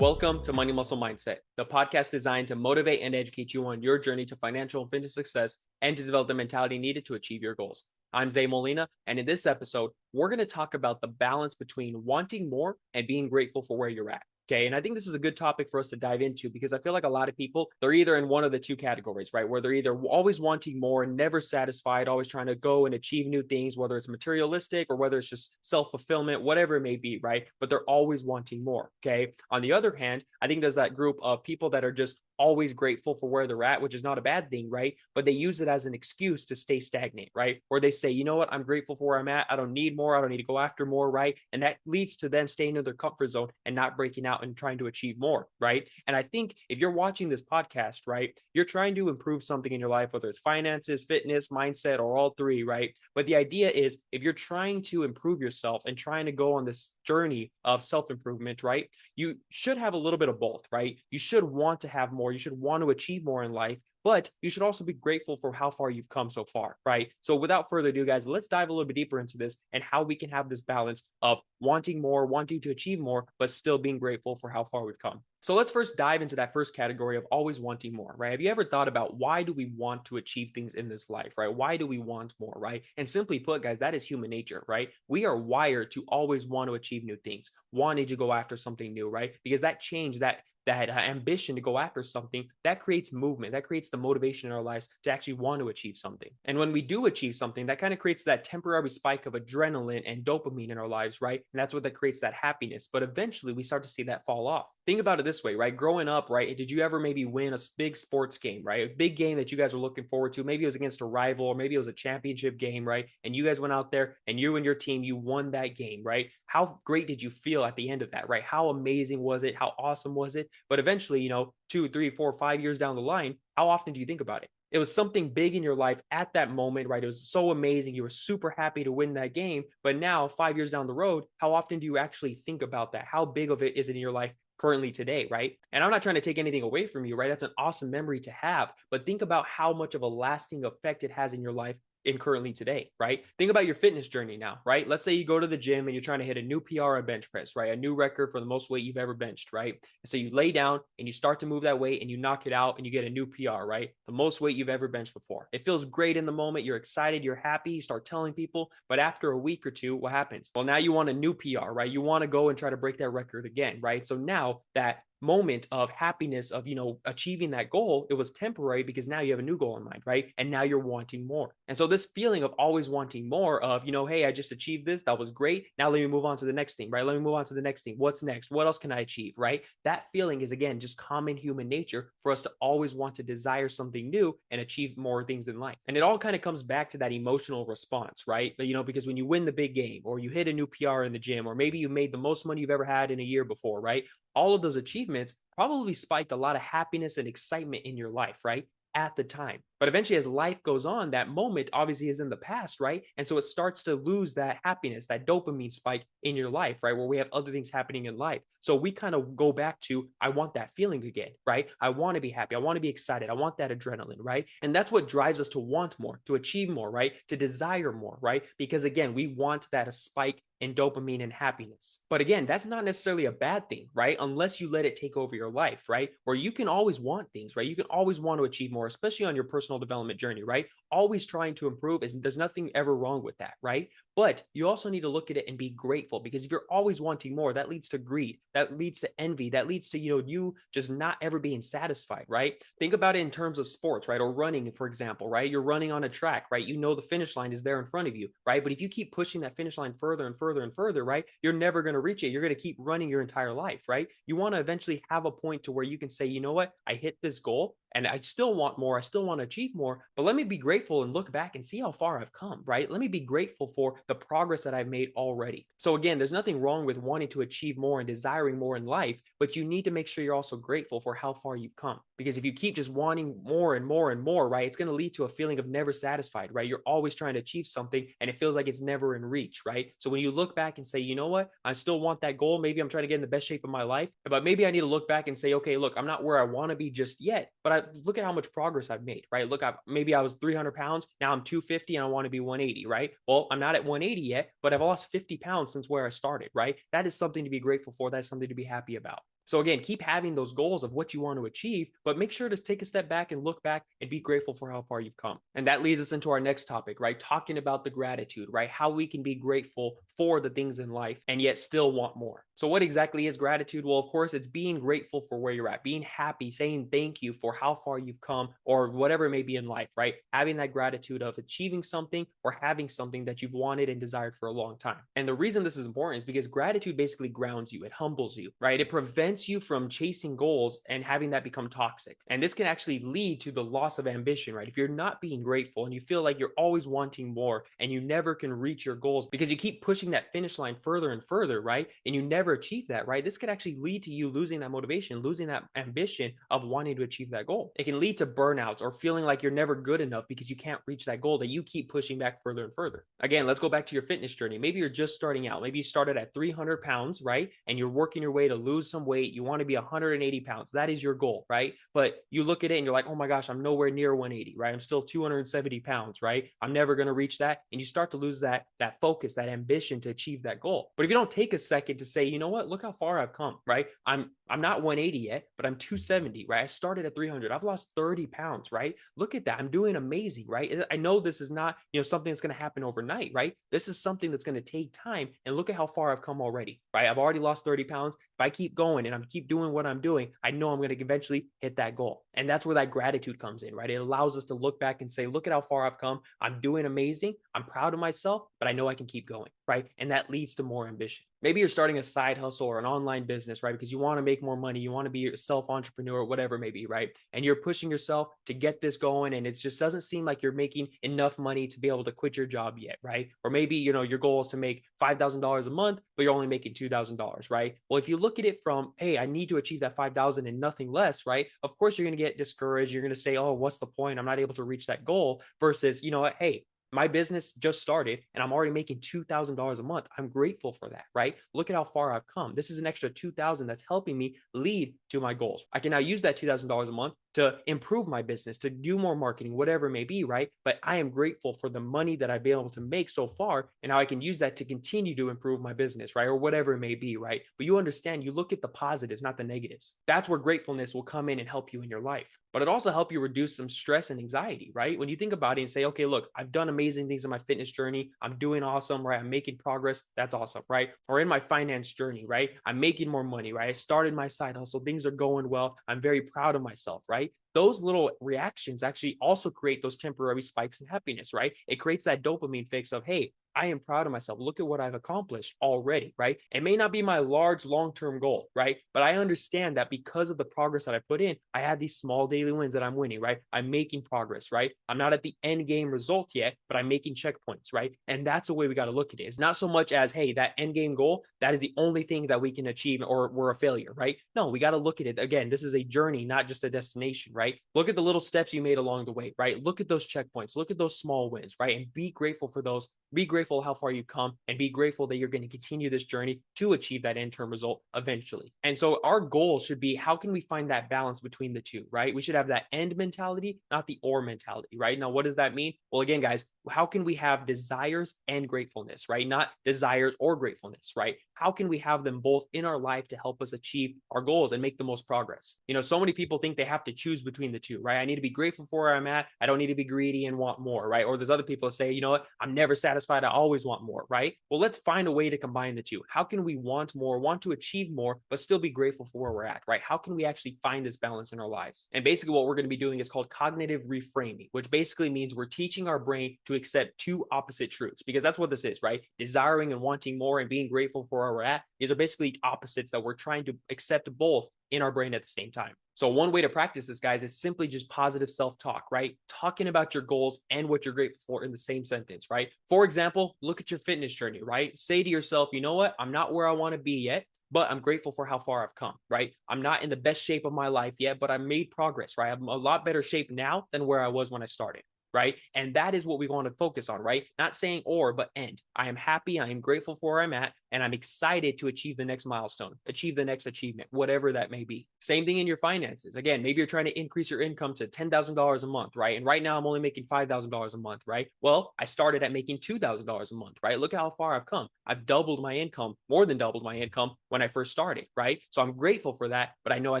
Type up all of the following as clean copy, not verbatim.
Welcome to Money Muscle Mindset, the podcast designed to motivate and educate you on your journey to financial and fitness success and to develop the mentality needed to achieve your goals. I'm Zay Molina, and in this episode, we're going to talk about the balance between wanting more and being grateful for where you're at. Okay. And I think this is a good topic for us to dive into because I feel like a lot of people, they're either in one of the two categories, right? Where they're either always wanting more, never satisfied, always trying to go and achieve new things, whether it's materialistic or whether it's just self-fulfillment, whatever it may be, right? But they're always wanting more. Okay. On the other hand, I think there's that group of people that are just always grateful for where they're at, which is not a bad thing, right? But they use it as an excuse to stay stagnant, right? Or they say, you know what, I'm grateful for where I'm at. I don't need more. I don't need to go after more, right? And that leads to them staying in their comfort zone and not breaking out and trying to achieve more, right? And I think if you're watching this podcast, right, you're trying to improve something in your life, whether it's finances, fitness, mindset, or all three, right? But the idea is if you're trying to improve yourself and trying to go on this journey of self-improvement, right, you should have a little bit of both, right? You should want to have more. You should want to achieve more in life, but you should also be grateful for how far you've come so far, right? So without further ado, guys, let's dive a little bit deeper into this and how we can have this balance of wanting more, wanting to achieve more, but still being grateful for how far we've come. So let's first dive into that first category of always wanting more, right? Have you ever thought about why do we want to achieve things in this life, right? Why do we want more, right? And simply put, guys, that is human nature, right? We are wired to always want to achieve new things, wanting to go after something new, right? Because that change, that ambition to go after something, that creates movement, that creates the motivation in our lives to actually want to achieve something. And when we do achieve something, that kind of creates that temporary spike of adrenaline and dopamine in our lives, right? And that's what that creates that happiness. But eventually we start to see that fall off. Think about it this way, right? Growing up, right? Did you ever maybe win a big sports game, right? A big game that you guys were looking forward to. Maybe it was against a rival, or maybe it was a championship game, right? And you guys went out there and you and your team, you won that game, right? How great did you feel at the end of that, right? How amazing was it? How awesome was it? But eventually, 2, 3, 4, 5 years down the line, how often do you think about it? It was something big in your life at that moment, right? It was so amazing. You were super happy to win that game. But now, 5 years down the road, how often do you actually think about that? How big of it is it in your life currently today, right? And I'm not trying to take anything away from you, right? That's an awesome memory to have. But think about how much of a lasting effect it has in your life in currently today, right? Think about your fitness journey now, right? Let's say you go to the gym and you're trying to hit a new PR on bench press, right? A new record for the most weight you've ever benched, right? And so you lay down and you start to move that weight and you knock it out and you get a new PR, right? The most weight you've ever benched before. It feels great in the moment. You're excited. You're happy. You start telling people. But after a week or two, what happens? Well, now you want a new PR, right? You want to go and try to break that record again, right? So now that moment of happiness of achieving that goal, it was temporary because now you have a new goal in mind, right? And now you're wanting more. And so this feeling of always wanting more of, hey, I just achieved this, that was great, now let me move on to the next thing, right? Let me move on to the next thing. What's next? What else can I achieve, right? That feeling is, again, just common human nature for us to always want to desire something new and achieve more things in life. And it all kind of comes back to that emotional response, right? Because when you win the big game or you hit a new PR in the gym, or maybe you made the most money you've ever had in a year before, right? All of those achievements probably spiked a lot of happiness and excitement in your life, right? At the time. But eventually, as life goes on, that moment obviously is in the past, right? And so it starts to lose that happiness, that dopamine spike in your life, right? Where we have other things happening in life. So we kind of go back to, I want that feeling again, right? I want to be happy. I want to be excited. I want that adrenaline, right? And that's what drives us to want more, to achieve more, right? To desire more, right? Because again, we want that spike in dopamine and happiness. But again, that's not necessarily a bad thing, right? Unless you let it take over your life, right? Where you can always want things, right? You can always want to achieve more, especially on your personal development journey, right? Always trying to improve there's nothing ever wrong with that, right? But you also need to look at it and be grateful, because if you're always wanting more, that leads to greed, that leads to envy, that leads to, you just not ever being satisfied, right? Think about it in terms of sports, right? Or running, for example, right? You're running on a track, right? The finish line is there in front of you, right? But if you keep pushing that finish line further and further and further, right? You're never going to reach it. You're going to keep running your entire life, right? You want to eventually have a point to where you can say, you know what? I hit this goal and I still want more. I still want to achieve more, but let me be grateful and look back and see how far I've come, right? Let me be grateful for the progress that I've made already. So again, there's nothing wrong with wanting to achieve more and desiring more in life, but you need to make sure you're also grateful for how far you've come. Because if you keep just wanting more and more and more, right, it's going to lead to a feeling of never satisfied, right? You're always trying to achieve something and it feels like it's never in reach, right? So when you look back and say, you know what, I still want that goal. Maybe I'm trying to get in the best shape of my life, but maybe I need to look back and say, okay, look, I'm not where I want to be just yet, but I look at how much progress I've made, right? Look, maybe I was 300 pounds. Now I'm 250 and I want to be 180, right? Well, I'm not at 180 yet, but I've lost 50 pounds since where I started, right? That is something to be grateful for. That's something to be happy about. So again, keep having those goals of what you want to achieve, but make sure to take a step back and look back and be grateful for how far you've come. And that leads us into our next topic, right? Talking about the gratitude, right? How we can be grateful for the things in life and yet still want more. So what exactly is gratitude? Well, of course, it's being grateful for where you're at, being happy, saying thank you for how far you've come or whatever it may be in life, right? Having that gratitude of achieving something or having something that you've wanted and desired for a long time. And the reason this is important is because gratitude basically grounds you. It humbles you, right? It prevents you from chasing goals and having that become toxic. And this can actually lead to the loss of ambition, right? If you're not being grateful and you feel like you're always wanting more and you never can reach your goals because you keep pushing that finish line further and further, right? And you never achieve that, right? This could actually lead to you losing that motivation, losing that ambition of wanting to achieve that goal. It can lead to burnouts or feeling like you're never good enough because you can't reach that goal that you keep pushing back further and further. Again, let's go back to your fitness journey. Maybe you're just starting out. Maybe you started at 300 pounds, right? And you're working your way to lose some weight. You want to be 180 pounds. That is your goal, right? But you look at it and you're like, oh my gosh, I'm nowhere near 180, right? I'm still 270 pounds, right? I'm never going to reach that. And you start to lose that focus, that ambition to achieve that goal. But if you don't take a second to say, you know what, look how far I've come, right? I'm not 180 yet, but I'm 270, right? I started at 300. I've lost 30 pounds, right? Look at that. I'm doing amazing, right? I know this is not, something that's going to happen overnight, right? This is something that's going to take time. And look at how far I've come already, right? I've already lost 30 pounds. If I keep going and I keep doing what I'm doing, I know I'm going to eventually hit that goal. And that's where that gratitude comes in, right? It allows us to look back and say, look at how far I've come. I'm doing amazing. I'm proud of myself, but I know I can keep going, right? And that leads to more ambition. Maybe you're starting a side hustle or an online business, right? Because you want to make more money. You want to be a self-entrepreneur, whatever it may be, right? And you're pushing yourself to get this going. And it just doesn't seem like you're making enough money to be able to quit your job yet, right? Or maybe, your goal is to make $5,000 a month, but you're only making $2,000, right? Well, if you look at it from, hey, I need to achieve that 5,000 and nothing less, right? Of course, you're going to get discouraged. You're going to say, oh, what's the point? I'm not able to reach that goal versus, what, hey, my business just started and I'm already making $2,000 a month. I'm grateful for that, right? Look at how far I've come. This is an extra $2,000 that's helping me lead to my goals. I can now use that $2,000 a month to improve my business, to do more marketing, whatever it may be, right? But I am grateful for the money that I've been able to make so far and how I can use that to continue to improve my business, right? Or whatever it may be, right? But you understand, you look at the positives, not the negatives. That's where gratefulness will come in and help you in your life. But it also helps you reduce some stress and anxiety, right? When you think about it and say, okay, look, I've done amazing things in my fitness journey. I'm doing awesome, right? I'm making progress. That's awesome, right? Or in my finance journey, right? I'm making more money, right? I started my side hustle. Things are going well. I'm very proud of myself, right? Those little reactions actually also create those temporary spikes in happiness, right? It creates that dopamine fix of, hey, I am proud of myself. Look at what I've accomplished already, right? It may not be my large long-term goal, right? But I understand that because of the progress that I put in, I had these small daily wins that I'm winning, right? I'm making progress, right? I'm not at the end game result yet, but I'm making checkpoints, right? And that's the way we got to look at it. It's not so much as, hey, that end game goal, that is the only thing that we can achieve or we're a failure, right? No, we got to look at it. Again, this is a journey, not just a destination, right? Look at the little steps you made along the way, right? Look at those checkpoints, look at those small wins, right? And be grateful for those. Be grateful how far you come and be grateful that you're going to continue this journey to achieve that end-term result eventually. And so our goal should be, how can we find that balance between the two, right? We should have that end mentality, not the or mentality, right? Now, what does that mean? Well, again, guys, how can we have desires and gratefulness, right? Not desires or gratefulness, right? How can we have them both in our life to help us achieve our goals and make the most progress? So many people think they have to choose between the two, right? I need to be grateful for where I'm at. I don't need to be greedy and want more, right? Or there's other people that say, you know what? I'm never satisfied. I always want more, right? Well, let's find a way to combine the two. How can we want more, want to achieve more, but still be grateful for where we're at, right? How can we actually find this balance in our lives? And basically what we're going to be doing is called cognitive reframing, which basically means we're teaching our brain to accept two opposite truths, because that's what this is, right? Desiring and wanting more and being grateful for where we're at. These are basically opposites that we're trying to accept both in our brain at the same time. So one way to practice this, guys, is simply just positive self-talk, right? Talking about your goals and what you're grateful for in the same sentence, right? For example, look at your fitness journey, right? Say to yourself, you know what? I'm not where I want to be yet, but I'm grateful for how far I've come, right? I'm not in the best shape of my life yet, but I made progress, right? I'm a lot better shape now than where I was when I started, right? And that is what we want to focus on, right? Not saying or, but and. I am happy. I am grateful for where I'm at, and I'm excited to achieve the next milestone, achieve the next achievement, whatever that may be. Same thing in your finances. Again, maybe you're trying to increase your income to $10,000 a month, right? And right now I'm only making $5,000 a month, right? Well, I started at making $2,000 a month, right? Look at how far I've come. I've doubled my income, more than doubled my income when I first started, right? So I'm grateful for that, but I know I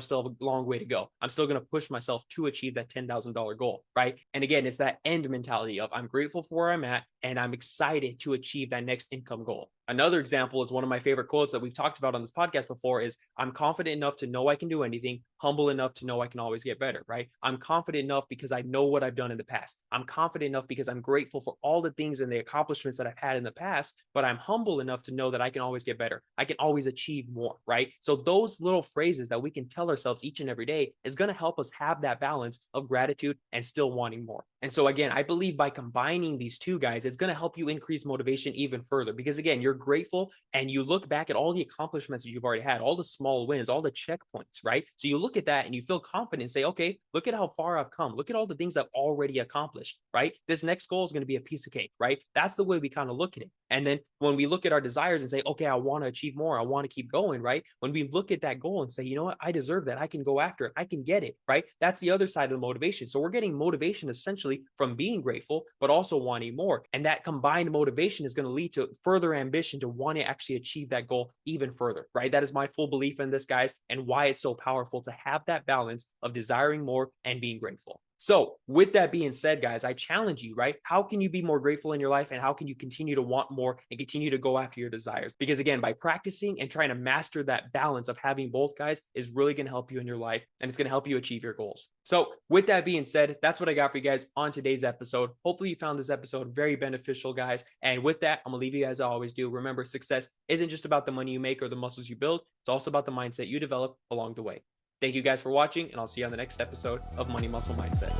still have a long way to go. I'm still going to push myself to achieve that $10,000 goal, right? And again, it's that end mentality of I'm grateful for where I'm at and I'm excited to achieve that next income goal. Another example is one of my favorite quotes that we've talked about on this podcast before is I'm confident enough to know I can do anything, humble enough to know I can always get better, right? I'm confident enough because I know what I've done in the past. I'm confident enough because I'm grateful for all the things and the accomplishments that I've had in the past, but I'm humble enough to know that I can always get better. I can always achieve more, right? So those little phrases that we can tell ourselves each and every day is going to help us have that balance of gratitude and still wanting more. And so again, I believe by combining these two guys, it's going to help you increase motivation even further because again, you're grateful and you look back at all the accomplishments that you've already had, all the small wins, all the checkpoints, right? So you look at that and you feel confident and say, okay, look at how far I've come. Look at all the things I've already accomplished, right? This next goal is going to be a piece of cake, right? That's the way we kind of look at it. And then when we look at our desires and say, okay, I want to achieve more, I want to keep going, right? When we look at that goal and say, you know what, I deserve that, I can go after it, I can get it, right? That's the other side of the motivation. So we're getting motivation essentially from being grateful, but also wanting more. And that combined motivation is going to lead to further ambition to want to actually achieve that goal even further, right? That is my full belief in this, guys, and why it's so powerful to have that balance of desiring more and being grateful. So with that being said, guys, I challenge you, right? How can you be more grateful in your life and how can you continue to want more and continue to go after your desires? Because again, by practicing and trying to master that balance of having both, guys, is really going to help you in your life and it's going to help you achieve your goals. So with that being said, that's what I got for you guys on today's episode. Hopefully you found this episode very beneficial, guys. And with that, I'm going to leave you as I always do. Remember, success isn't just about the money you make or the muscles you build. It's also about the mindset you develop along the way. Thank you guys for watching, and I'll see you on the next episode of Money Muscle Mindset.